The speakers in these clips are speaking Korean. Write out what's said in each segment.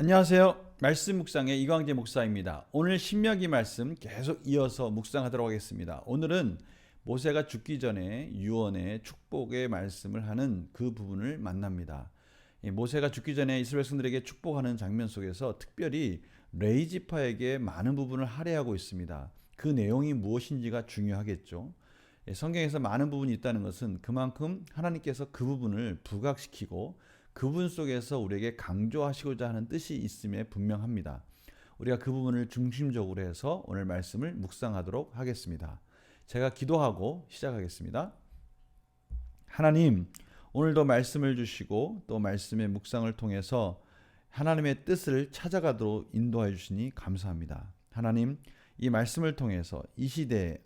안녕하세요. 말씀 묵상의 이광재 목사입니다. 오늘 신명기 말씀 계속 이어서 묵상하도록 하겠습니다. 오늘은 모세가 죽기 전에 유언의 축복의 말씀을 하는 그 부분을 만납니다. 모세가 죽기 전에 이스라엘 백성들에게 축복하는 장면 속에서 특별히 레위 지파에게 많은 부분을 할애하고 있습니다. 그 내용이 무엇인지가 중요하겠죠. 성경에서 많은 부분이 있다는 것은 그만큼 하나님께서 그 부분을 부각시키고 그분 속에서 우리에게 강조하시고자 하는 뜻이 있음에 분명합니다. 우리가 그 부분을 중심적으로 해서 오늘 말씀을 묵상하도록 하겠습니다. 제가 기도하고 시작하겠습니다. 하나님, 오늘도 말씀을 주시고 또 말씀의 묵상을 통해서 하나님의 뜻을 찾아가도록 인도해 주시니 감사합니다. 하나님, 이 말씀을 통해서 이 시대에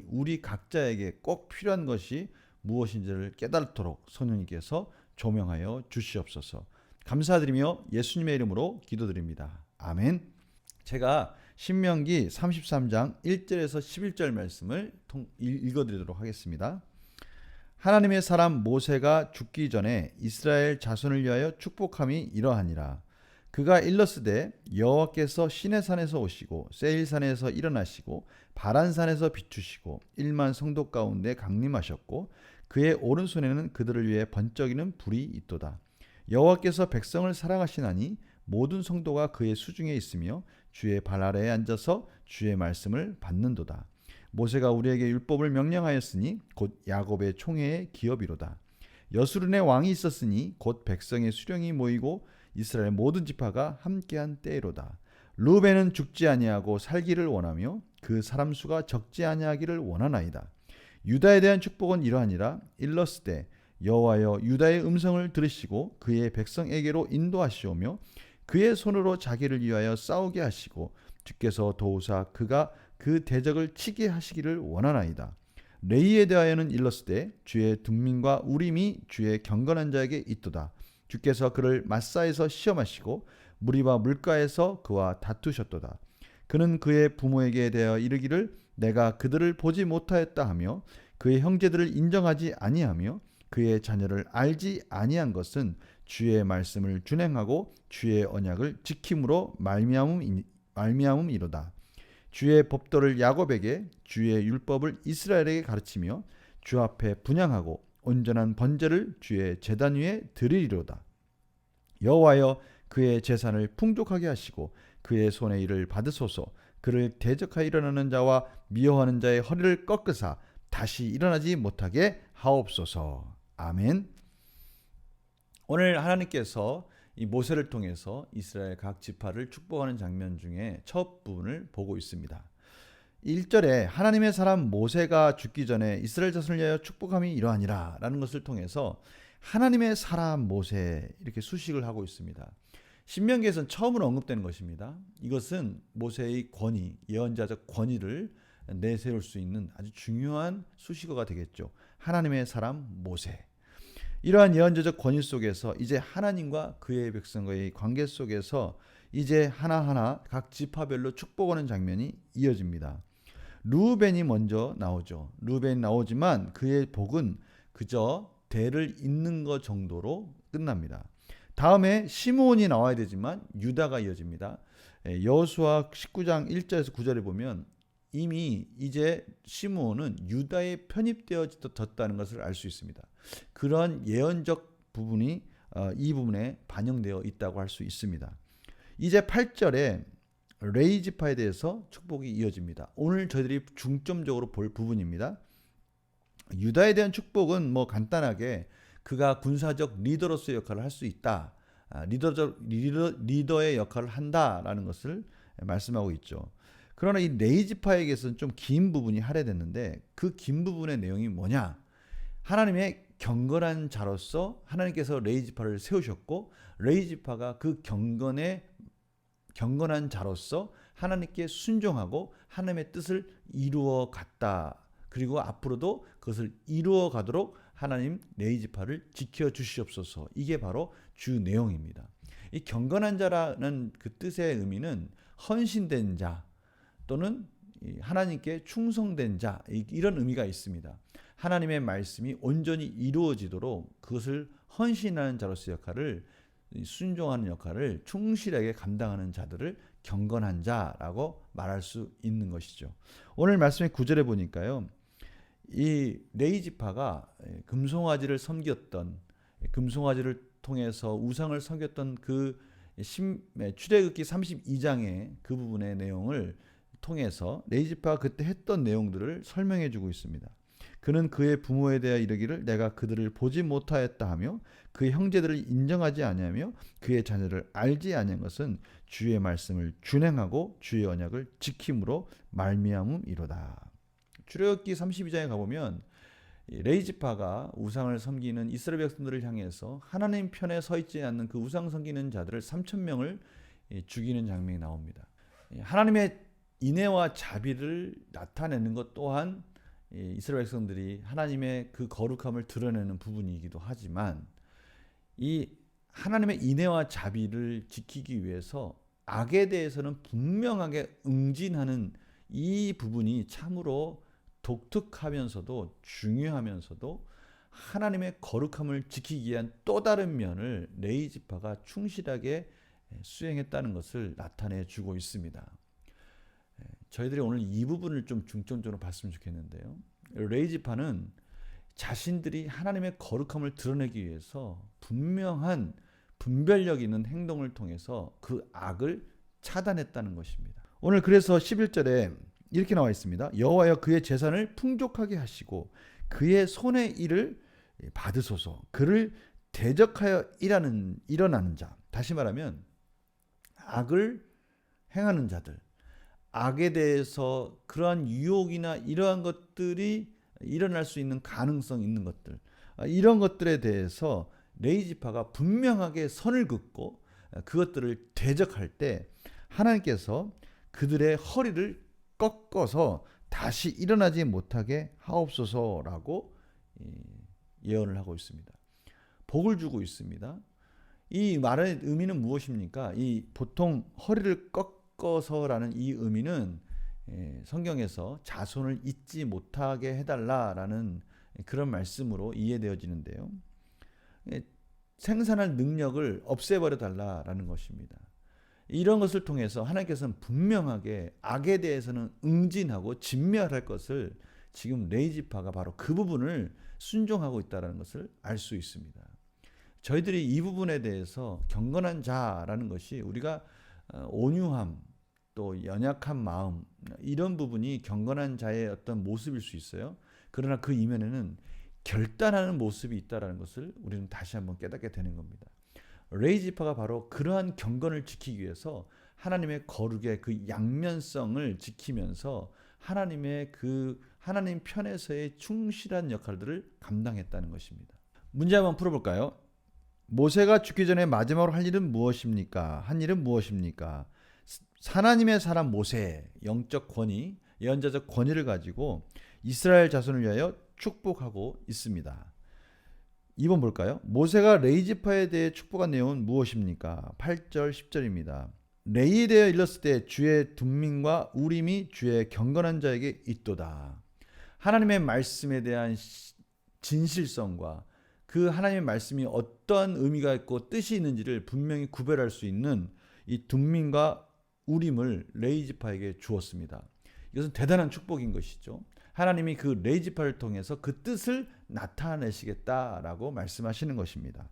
우리 각자에게 꼭 필요한 것이 무엇인지를 깨닫도록 성령님께서 조명하여 주시옵소서. 감사드리며 예수님의 이름으로 기도드립니다. 아멘. 제가 신명기 33장 1절에서 11절 말씀을 읽어드리도록 하겠습니다. 하나님의 사람 모세가 죽기 전에 이스라엘 자손을 위하여 축복함이 이러하니라. 그가 일렀으되 여호와께서 시내산에서 오시고 세일산에서 일어나시고 바란산에서 비추시고 1만 성도 가운데 강림하셨고 그의 오른손에는 그들을 위해 번쩍이는 불이 있도다. 여호와께서 백성을 사랑하시나니 모든 성도가 그의 수중에 있으며 주의 발 아래에 앉아서 주의 말씀을 받는도다. 모세가 우리에게 율법을 명령하였으니 곧 야곱의 총회의 기업이로다. 여수른의 왕이 있었으니 곧 백성의 수령이 모이고 이스라엘 모든 지파가 함께한 때로다. 르우벤은 죽지 아니하고 살기를 원하며 그 사람 수가 적지 아니하기를 원하나이다. 유다에 대한 축복은 이러하니라. 일렀으되 여호와여 유다의 음성을 들으시고 그의 백성에게로 인도하시오며 그의 손으로 자기를 위하여 싸우게 하시고 주께서 도우사 그가 그 대적을 치게 하시기를 원하나이다. 레이에 대하여는 일렀으되 주의 둔민과 우림이 주의 경건한 자에게 있도다. 주께서 그를 마사에서 시험하시고 무리바 물가에서 그와 다투셨도다. 그는 그의 부모에게 대하여 이르기를 내가 그들을 보지 못하였다 하며 그의 형제들을 인정하지 아니하며 그의 자녀를 알지 아니한 것은 주의 말씀을 준행하고 주의 언약을 지킴으로 말미암음이로다. 주의 법도를 야곱에게 주의 율법을 이스라엘에게 가르치며 주 앞에 분향하고 온전한 번제를 주의 제단 위에 드리리로다. 여호와여 그의 재산을 풍족하게 하시고 그의 손의 일을 받으소서. 그를 대적하여 일어나는 자와 미워하는 자의 허리를 꺾으사 다시 일어나지 못하게 하옵소서. 아멘. 오늘 하나님께서 이 모세를 통해서 이스라엘 각 지파를 축복하는 장면 중에 첫 부분을 보고 있습니다. 1절에 하나님의 사람 모세가 죽기 전에 이스라엘 자손을 위하여 축복함이 이러하니라 라는 것을 통해서 하나님의 사람 모세 이렇게 수식을 하고 있습니다. 신명기에서는 처음으로 언급되는 것입니다. 이것은 모세의 권위, 예언자적 권위를 내세울 수 있는 아주 중요한 수식어가 되겠죠. 하나님의 사람 모세. 이러한 예언자적 권위 속에서 이제 하나님과 그의 백성과의 관계 속에서 이제 하나하나 각 지파별로 축복하는 장면이 이어집니다. 르우벤이 먼저 나오죠. 르우벤이 나오지만 그의 복은 그저 대를 잇는 것 정도로 끝납니다. 다음에 시므온이 나와야 되지만 유다가 이어집니다. 여호수아 19장 1절에서 9절에 보면 이미 이제 시므온은 유다에 편입되어졌다는 것을 알 수 있습니다. 그런 예언적 부분이 이 부분에 반영되어 있다고 할 수 있습니다. 이제 8절에 레위 지파에 대해서 축복이 이어집니다. 오늘 저희들이 중점적으로 볼 부분입니다. 유다에 대한 축복은 간단하게 그가 군사적 리더로서의 역할을 할 수 있다. 리더의 역할을 한다라는 것을 말씀하고 있죠. 그러나 이 레위 지파에게서는 좀 긴 부분이 할애됐는데 그 긴 부분의 내용이 뭐냐? 하나님의 경건한 자로서 하나님께서 레위 지파를 세우셨고 레위 지파가 그 경건한 자로서 하나님께 순종하고 하나님의 뜻을 이루어 갔다. 그리고 앞으로도 그것을 이루어 가도록 하나님 레위 지파를 지켜 주시옵소서. 이게 바로 주 내용입니다. 이 경건한 자라는 그 뜻의 의미는 헌신된 자 또는 하나님께 충성된 자 이런 의미가 있습니다. 하나님의 말씀이 온전히 이루어지도록 그것을 헌신하는 자로서의 역할을 순종하는 역할을 충실하게 감당하는 자들을 경건한 자라고 말할 수 있는 것이죠. 오늘 말씀의 9절에 보니까요. 이 레이지파가 금송아지를 섬겼던, 금송아지를 통해서 우상을 섬겼던 그 출애굽기 32장의 그 부분의 내용을 통해서 레이지파가 그때 했던 내용들을 설명해 주고 있습니다. 그는 그의 부모에 대하여 이르기를 내가 그들을 보지 못하였다 하며 그의 형제들을 인정하지 아니하며 그의 자녀를 알지 아니한 것은 주의 말씀을 준행하고 주의 언약을 지킴으로 말미암음이로다. 출애굽기 32장에 가보면 레이지파가 우상을 섬기는 이스라엘 백성들을 향해서 하나님 편에 서 있지 않는 그 우상 섬기는 자들을 3,000명을 죽이는 장면이 나옵니다. 하나님의 인애와 자비를 나타내는 것 또한 이스라엘 백성들이 하나님의 그 거룩함을 드러내는 부분이기도 하지만 이 하나님의 인애와 자비를 지키기 위해서 악에 대해서는 분명하게 응징하는 이 부분이 참으로 독특하면서도 중요하면서도 하나님의 거룩함을 지키기 위한 또 다른 면을 레이지파가 충실하게 수행했다는 것을 나타내 주고 있습니다. 저희들이 오늘 이 부분을 좀 중점적으로 봤으면 좋겠는데요. 레이지파는 자신들이 하나님의 거룩함을 드러내기 위해서 분명한 분별력 있는 행동을 통해서 그 악을 차단했다는 것입니다. 오늘 그래서 11절에 이렇게 나와 있습니다. 여호와여 그의 재산을 풍족하게 하시고 그의 손의 일을 받으소서. 그를 대적하여 일어나는 자. 다시 말하면 악을 행하는 자들, 악에 대해서 그러한 유혹이나 이러한 것들이 일어날 수 있는 가능성 있는 것들, 이런 것들에 대해서 레이지파가 분명하게 선을 긋고 그것들을 대적할 때 하나님께서 그들의 허리를 꺾어서 다시 일어나지 못하게 하옵소서라고 예언을 하고 있습니다. 복을 주고 있습니다. 이 말의 의미는 무엇입니까? 이 보통 허리를 꺾어서라는 이 의미는 성경에서 자손을 잊지 못하게 해달라라는 그런 말씀으로 이해되어지는데요. 생산할 능력을 없애버려 달라라는 것입니다. 이런 것을 통해서 하나님께서는 분명하게 악에 대해서는 응징하고 진멸할 것을 지금 레이지파가 바로 그 부분을 순종하고 있다는 것을 알 수 있습니다. 저희들이 이 부분에 대해서 경건한 자라는 것이 우리가 온유함 또 연약한 마음 이런 부분이 경건한 자의 어떤 모습일 수 있어요. 그러나 그 이면에는 결단하는 모습이 있다는 것을 우리는 다시 한번 깨닫게 되는 겁니다. 레이지파가 바로 그러한 경건을 지키기 위해서 하나님의 거룩의 그 양면성을 지키면서 하나님 편에서의 충실한 역할들을 감당했다는 것입니다. 문제 한번 풀어볼까요? 모세가 죽기 전에 마지막으로 할 일은 무엇입니까? 한 일은 무엇입니까? 하나님의 사람 모세, 영적 권위, 예언자적 권위를 가지고 이스라엘 자손을 위하여 축복하고 있습니다. 2번 볼까요? 모세가 레이지파에 대해 축복한 내용은 무엇입니까? 8절 10절입니다. 레이에 대해 일렀을 때 주의 둠민과 우림이 주의 경건한 자에게 있도다. 하나님의 말씀에 대한 진실성과 그 하나님의 말씀이 어떤 의미가 있고 뜻이 있는지를 분명히 구별할 수 있는 이 둠민과 우림을 레이지파에게 주었습니다. 이것은 대단한 축복인 것이죠. 하나님이 그 레이지파를 통해서 그 뜻을 나타내시겠다라고 말씀하시는 것입니다.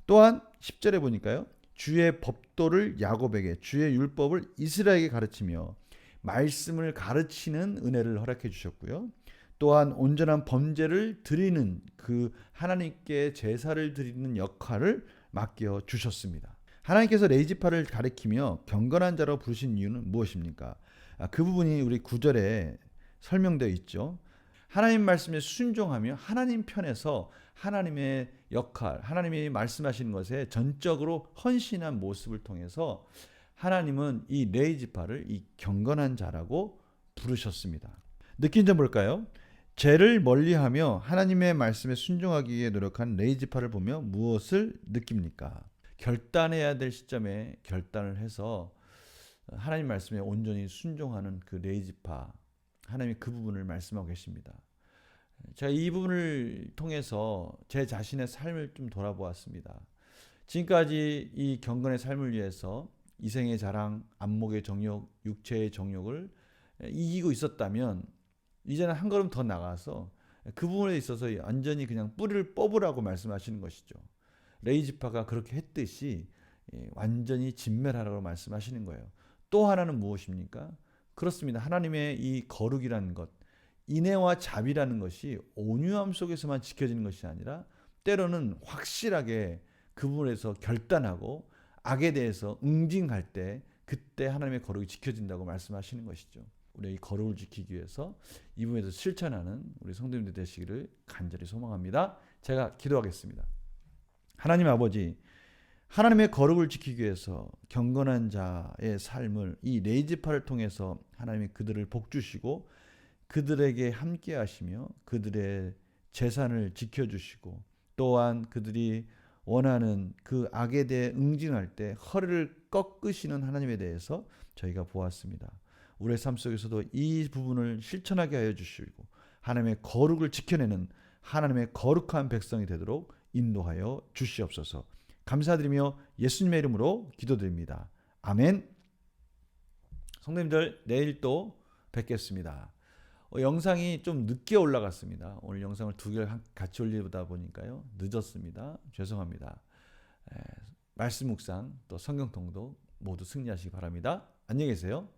또한 10절에 보니까요. 주의 법도를 야곱에게 주의 율법을 이스라엘에게 가르치며 말씀을 가르치는 은혜를 허락해 주셨고요. 또한 온전한 범죄를 드리는 그 하나님께 제사를 드리는 역할을 맡겨 주셨습니다. 하나님께서 레이지파를 가리키며 경건한 자로 부르신 이유는 무엇입니까? 그 부분이 우리 9절에 설명되어 있죠. 하나님 말씀에 순종하며 하나님 편에서 하나님의 역할, 하나님이 말씀하시는 것에 전적으로 헌신한 모습을 통해서 하나님은 이 레이지파를 이 경건한 자라고 부르셨습니다. 느낀 점 볼까요? 죄를 멀리하며 하나님의 말씀에 순종하기 위해 노력한 레이지파를 보며 무엇을 느낍니까? 결단해야 될 시점에 결단을 해서 하나님 말씀에 온전히 순종하는 그 레이지파, 하나님이 그 부분을 말씀하고 계십니다. 제가 이 부분을 통해서 제 자신의 삶을 좀 돌아보았습니다. 지금까지 이 경건의 삶을 위해서 이생의 자랑, 안목의 정욕, 육체의 정욕을 이기고 있었다면 이제는 한 걸음 더 나가서 그 부분에 있어서 완전히 그냥 뿌리를 뽑으라고 말씀하시는 것이죠. 레이지파가 그렇게 했듯이 완전히 진멸하라고 말씀하시는 거예요. 또 하나는 무엇입니까? 그렇습니다. 하나님의 이 거룩이라는 것, 인애와 자비라는 것이 온유함 속에서만 지켜지는 것이 아니라 때로는 확실하게 그 부분에서 결단하고 악에 대해서 응징할 때 그때 하나님의 거룩이 지켜진다고 말씀하시는 것이죠. 우리의 이 거룩을 지키기 위해서 이 부분에서 실천하는 우리 성도님들 되시기를 간절히 소망합니다. 제가 기도하겠습니다. 하나님 아버지, 하나님의 거룩을 지키기 위해서 경건한 자의 삶을 이 레이지파를 통해서 하나님이 그들을 복주시고 그들에게 함께 하시며 그들의 재산을 지켜주시고 또한 그들이 원하는 그 악에 대해 응징할 때 허리를 꺾으시는 하나님에 대해서 저희가 보았습니다. 우리의 삶 속에서도 이 부분을 실천하게 하여 주시고 하나님의 거룩을 지켜내는 하나님의 거룩한 백성이 되도록 인도하여 주시옵소서. 감사드리며 예수님의 이름으로 기도드립니다. 아멘. 성도님들 내일 또 뵙겠습니다. 영상이 좀 늦게 올라갔습니다. 오늘 영상을 두 개를 같이 올리다 보니까요. 늦었습니다. 죄송합니다. 말씀 묵상 또 성경 통독 모두 승리하시기 바랍니다. 안녕히 계세요.